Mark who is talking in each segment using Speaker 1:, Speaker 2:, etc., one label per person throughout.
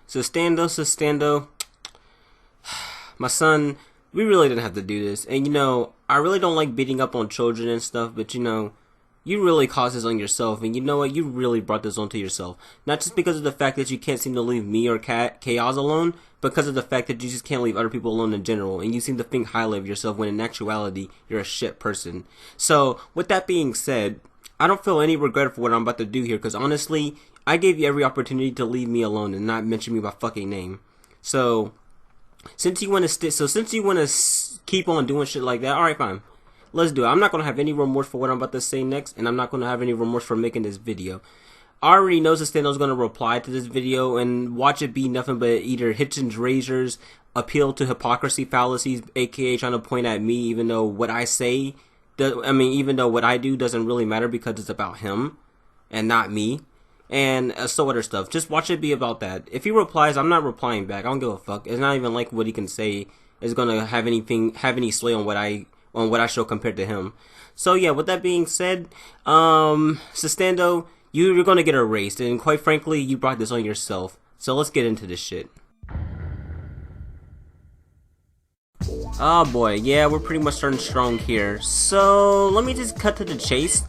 Speaker 1: ZaStando, my son, we really didn't have to do this. And I really don't like beating up on children and stuff, but you really caused this on yourself. And you know what? You really brought this onto yourself. Not just because of the fact that you can't seem to leave me or Chaos alone, but because of the fact that you just can't leave other people alone in general. And you seem to think highly of yourself when in actuality, you're a shit person. So, with that being said, I don't feel any regret for what I'm about to do here, because honestly, I gave you every opportunity to leave me alone and not mention me by fucking name. So, since you want to keep on doing shit like that, alright, fine. Let's do it. I'm not going to have any remorse for what I'm about to say next, and I'm not going to have any remorse for making this video. I already know ZaStando's going to reply to this video and watch it be nothing but either Hitchens Razor's appeal to hypocrisy fallacies, aka trying to point at me, even though what I say, even though what I do doesn't really matter because it's about him and not me. And so other stuff. Just watch it be about that. If he replies, I'm not replying back. I don't give a fuck. It's not even like what he can say is gonna have any sway on what I show compared to him. So yeah, with that being said, ZaStando, you're gonna get erased, and quite frankly, you brought this on yourself. So let's get into this shit. Oh boy, yeah, we're pretty much starting strong here. So let me just cut to the chase.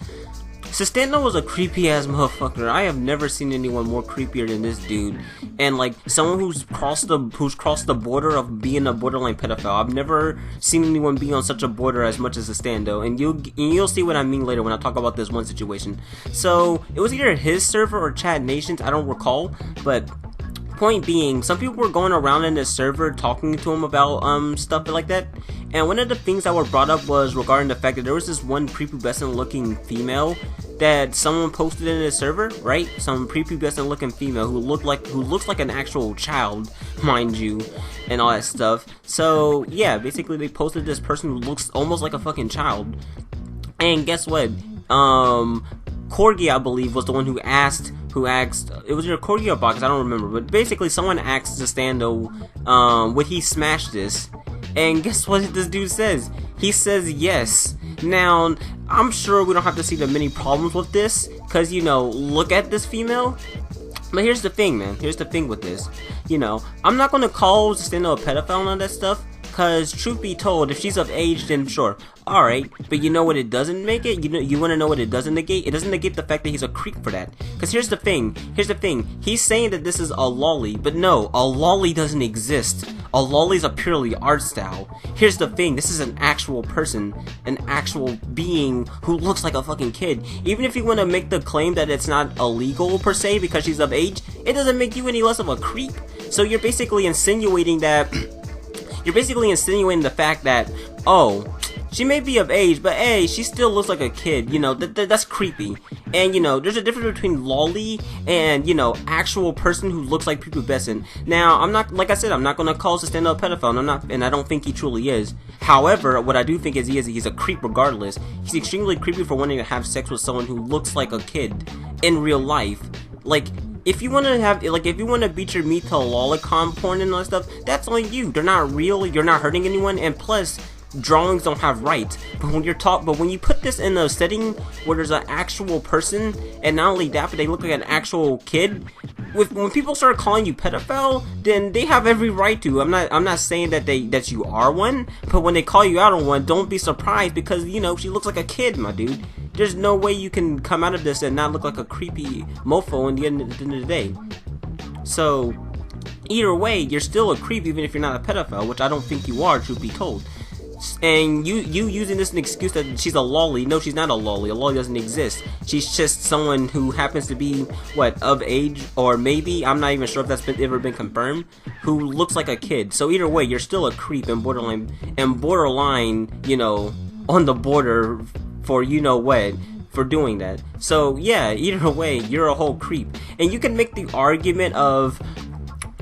Speaker 1: ZaStando was a creepy ass motherfucker. I have never seen anyone more creepier than this dude. And like someone who's crossed the border of being a borderline pedophile. I've never seen anyone be on such a border as much as ZaStando. And you'll see what I mean later when I talk about this one situation. So it was either his server or Chadnation's, I don't recall, but point being, some people were going around in this server talking to him about stuff like that, and one of the things that were brought up was regarding the fact that there was this one prepubescent looking female that someone posted in his server, right? Some prepubescent looking female who looks like an actual child, mind you, and all that stuff. So yeah, basically they posted this person who looks almost like a fucking child. And guess what? Corgi, I believe, was the one who asked, it was either Corgi or Box, I don't remember, but basically someone asked ZaStando, would he smash this? And guess what this dude says? He says yes. Now, I'm sure we don't have to see the many problems with this, because, look at this female. But here's the thing, man. Here's the thing with this. I'm not going to call ZaStando a pedophile and all that stuff, because truth be told, if she's of age, then sure, alright, but you know what it doesn't make it? You want to know what it doesn't negate? It doesn't negate the fact that he's a creep for that. Because here's the thing, he's saying that this is a lolly, but no, a lolly doesn't exist. A lolly is a purely art style. Here's the thing, this is an actual person, an actual being who looks like a fucking kid. Even if you want to make the claim that it's not illegal per se because she's of age, it doesn't make you any less of a creep. So you're basically insinuating that the fact that, oh, she may be of age, but hey, she still looks like a kid, that's creepy. And, there's a difference between lolly and, actual person who looks like prepubescent. Now, I'm not gonna call ZaStando a pedophile, and I don't think he truly is. However, what I do think is he's a creep regardless. He's extremely creepy for wanting to have sex with someone who looks like a kid in real life. Like, if you want to beat your meat to lolicon porn and all that stuff, that's on you. They're not real, you're not hurting anyone, and plus, drawings don't have rights. But when you put this in a setting where there's an actual person, and not only that, but they look like an actual kid, when people start calling you pedophile, then they have every right to. I'm not saying that you are one, but when they call you out on one, don't be surprised because she looks like a kid, my dude. There's no way you can come out of this and not look like a creepy mofo at the end of the day. So, either way, you're still a creep even if you're not a pedophile, which I don't think you are, truth be told. And you using this as an excuse that she's a lolly. No, she's not a lolly. A lolly doesn't exist. She's just someone who happens to be, of age, or maybe, I'm not even sure if that's ever been confirmed, who looks like a kid. So either way, you're still a creep and borderline, on the border for what, for doing that. So yeah, either way, you're a whole creep. And you can make the argument of,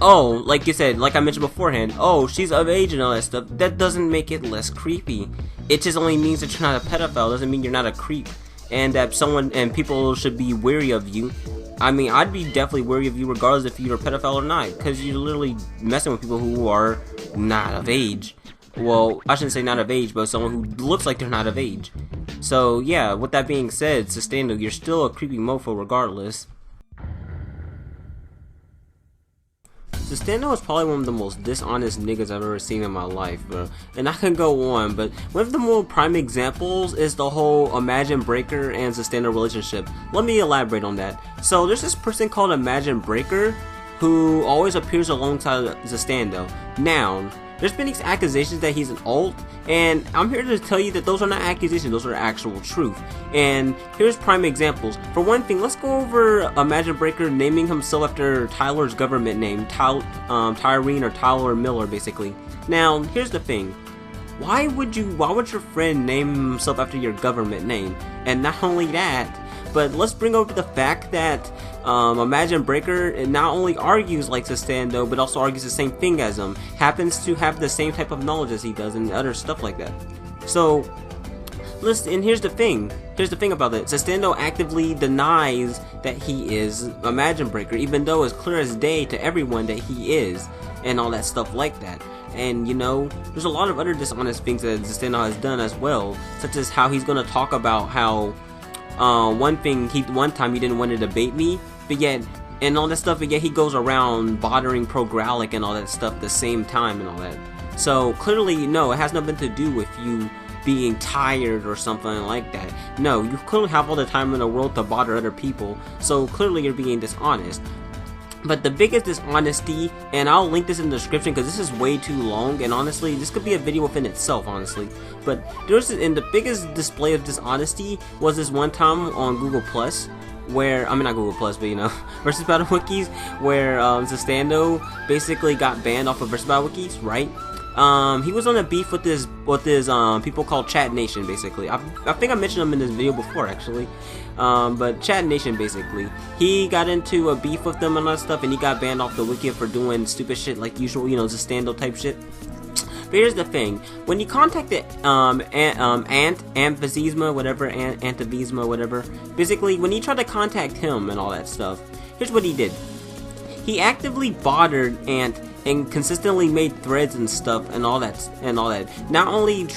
Speaker 1: oh, like you said, like I mentioned beforehand, oh, she's of age and all that stuff. That doesn't make it less creepy. It just only means that you're not a pedophile. Doesn't mean you're not a creep. And that people should be wary of you. I mean, I'd be definitely wary of you regardless if you're a pedophile or not, because you're literally messing with people who are not of age. Well, I shouldn't say not of age, but someone who looks like they're not of age. So yeah, with that being said, ZaStando, you're still a creepy mofo regardless. ZaStando is probably one of the most dishonest niggas I've ever seen in my life, bro. And I can go on, but one of the more prime examples is the whole Imagine Breaker and ZaStando relationship. Let me elaborate on that. So there's this person called Imagine Breaker who always appears alongside ZaStando. Now, there's been these accusations that he's an alt, and I'm here to tell you that those are not accusations, those are actual truth. And here's prime examples. For one thing, let's go over Imagine Breaker naming himself after Tyler's government name, Tyrene or Tyler Miller, basically. Now, here's the thing. Why would your friend name himself after your government name? And not only that, but let's bring over the fact that Imagine Breaker not only argues like ZaStando, but also argues the same thing as him. Happens to have the same type of knowledge as he does and other stuff like that. So, listen, and here's the thing. Here's the thing about it. ZaStando actively denies that he is Imagine Breaker, even though it's clear as day to everyone that he is, and all that stuff like that. And you know, there's a lot of other dishonest things that ZaStando has done as well, such as how he's gonna talk about how one time he didn't want to debate me, but yet, and all that stuff, but yet he goes around bothering Pro Growlic and all that stuff at the same time and all that. So clearly, no, it has nothing to do with you being tired or something like that. No, you clearly have all the time in the world to bother other people, so clearly you're being dishonest. But the biggest dishonesty, and I'll link this in the description because this is way too long, and honestly, this could be a video within itself, honestly. But the biggest display of dishonesty was this one time on Google Plus, where, I mean not Google Plus, but you know, versus Battle Wikis, where ZaStando basically got banned off of versus Battle Wikis, right? He was on a beef with this people called Chadnation, basically. I think I mentioned him in this video before, actually. But Chadnation, basically, he got into a beef with them and all that stuff, and he got banned off the wiki for doing stupid shit like usual, you know, ZaStando type shit. But here's the thing: when you contacted Antvasima, whatever, basically, when you tried to contact him and all that stuff, here's what he did. He actively bothered Ant and consistently made threads and stuff and all that. Not only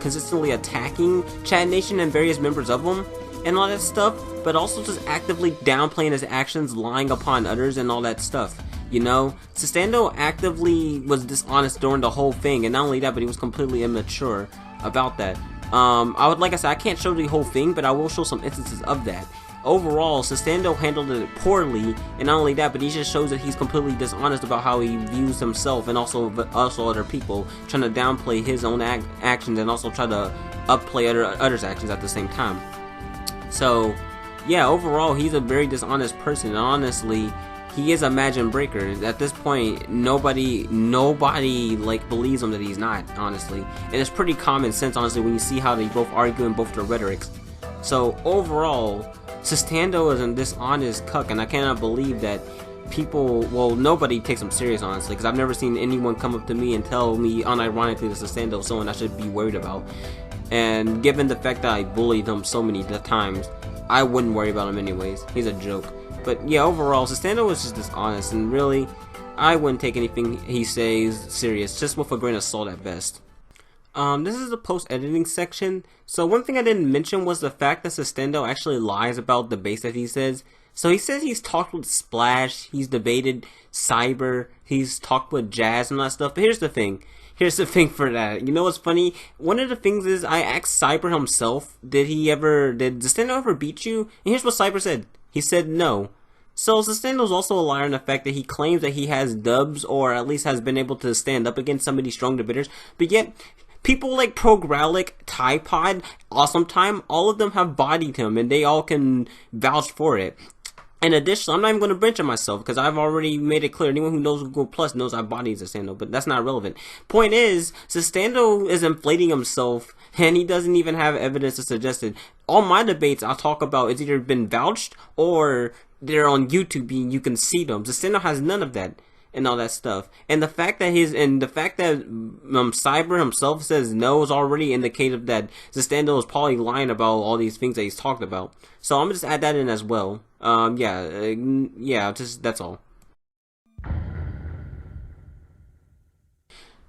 Speaker 1: consistently attacking Chadnation and various members of them and all that stuff, but also just actively downplaying his actions, lying upon others and all that stuff. You know, ZaStando actively was dishonest during the whole thing, and not only that, but he was completely immature about that. Like I said, I can't show the whole thing, but I will show some instances of that. Overall, ZaStando handled it poorly, and not only that, but he just shows that he's completely dishonest about how he views himself and also other people, trying to downplay his own actions and also try to upplay others' actions at the same time. So, yeah, overall, he's a very dishonest person, and honestly, he is a Imagine Breaker. At this point, nobody like believes him that he's not, honestly. And it's pretty common sense, honestly, when you see how they both argue in both their rhetorics. So, overall, ZaStando is a dishonest cuck, and I cannot believe that people, well, nobody takes him serious, honestly, because I've never seen anyone come up to me and tell me unironically that ZaStando is someone I should be worried about. And given the fact that I bullied him so many times, I wouldn't worry about him anyways. He's a joke. But yeah, overall, ZaStando is just dishonest, and really, I wouldn't take anything he says serious, just with a grain of salt at best. This is the post-editing section. So one thing I didn't mention was the fact that ZaStando actually lies about the base that he says. So he says he's talked with Splash, he's debated Cyber, he's talked with Jazz and all that stuff. But here's the thing for that. You know what's funny? One of the things is I asked Cyber himself, did ZaStando ever beat you? And here's what Cyber said. He said no. So ZaStando's also a liar in the fact that he claims that he has dubs, or at least has been able to stand up against some of these strong debaters, but yet people like Pro Growlic, Typod, Awesome Time, all of them have bodied him, and they all can vouch for it. And additionally, I'm not even going to bench on myself, because I've already made it clear. Anyone who knows Google Plus knows I've bodied ZaStando, but that's not relevant. Point is, ZaStando is inflating himself, and he doesn't even have evidence to suggest it. All my debates I'll talk about is either been vouched, or they're on YouTube and you can see them. ZaStando has none of that. And all that stuff, and the fact that Cyber himself says no is already indicative that ZaStando is probably lying about all these things that he's talked about. So I'm gonna just add that in as well. That's all.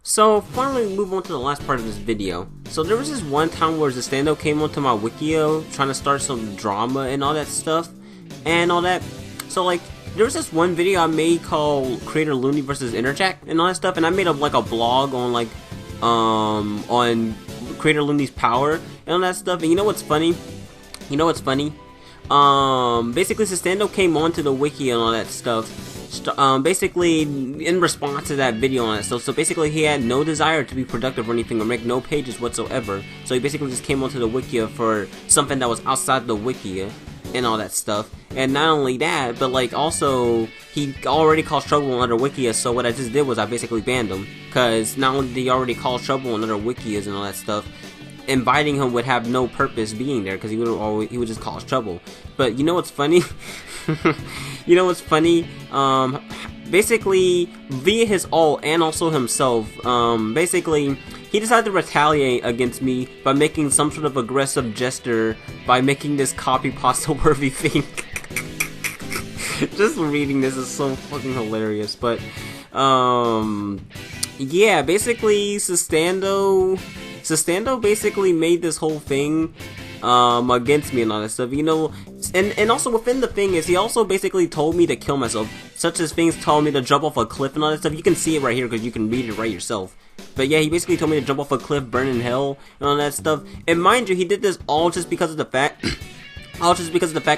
Speaker 1: So finally, we move on to the last part of this video. So there was this one time where ZaStando came onto my wikio trying to start some drama and all that stuff, and all that. So like, there was this one video I made called Creator Looney versus Interjack and all that stuff, and I made like a blog on like on Creator Looney's power and all that stuff. And you know what's funny? You know what's funny? Basically ZaStando came onto the wiki and all that stuff. Basically in response to that video on it. So basically he had no desire to be productive or anything or make no pages whatsoever. So he basically just came onto the wiki for something that was outside the wiki and all that stuff. And not only that, but like also he already caused trouble on other wikias. So what I just did was I basically banned him, because not only did he already cause trouble on other wikias and all that stuff, inviting him would have no purpose being there, because he would just cause trouble. But you know what's funny? You know what's funny? Basically via his ult and also himself, basically he decided to retaliate against me by making some sort of aggressive gesture by making this copy pasta worthy thing. Just reading this is so fucking hilarious. But yeah, basically ZaStando basically made this whole thing against me and all that stuff, you know. And also within the thing is he also basically told me to kill myself, such as things told me to jump off a cliff and all that stuff. You can see it right here because you can read it right yourself. But yeah, he basically told me to jump off a cliff, burn in hell and all that stuff. And mind you, he did this all just because of the fact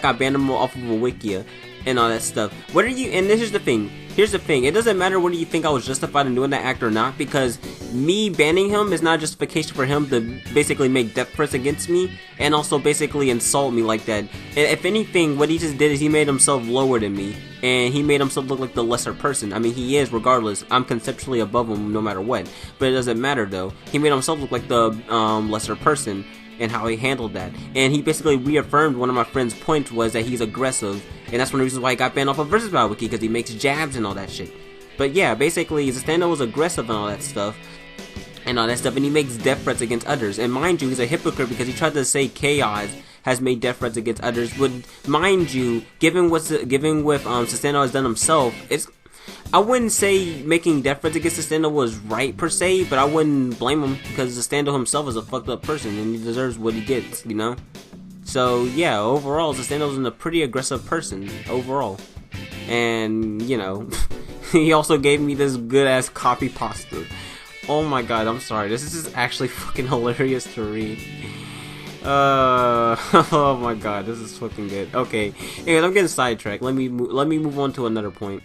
Speaker 1: I banned him off of a wikia and all that stuff. What are you? And this is the thing. Here's the thing. It doesn't matter whether you think I was justified in doing that act or not, because me banning him is not justification for him to basically make death threats against me and also basically insult me like that. And if anything, what he just did is he made himself lower than me, and he made himself look like the lesser person. I mean, he is regardless. I'm conceptually above him no matter what. But it doesn't matter though. He made himself look like the lesser person and how he handled that. And he basically reaffirmed one of my friend's points was that he's aggressive. And that's one of the reasons why he got banned off of Versus Battle Wiki, because he makes jabs and all that shit. But yeah, basically ZaStando was aggressive and all that stuff. And he makes death threats against others. And mind you, he's a hypocrite because he tried to say Chaos has made death threats against others. But mind you, given with ZaStando has done himself, I wouldn't say making death threats against ZaStando was right per se, but I wouldn't blame him because ZaStando himself is a fucked up person and he deserves what he gets, you know? So yeah, overall ZaStando's a pretty aggressive person overall. And you know, he also gave me this good ass copy pasta. Oh my god, I'm sorry, this is just actually fucking hilarious to read. Oh my god, this is fucking good. Okay, anyways, I'm getting sidetracked. Let me move on to another point.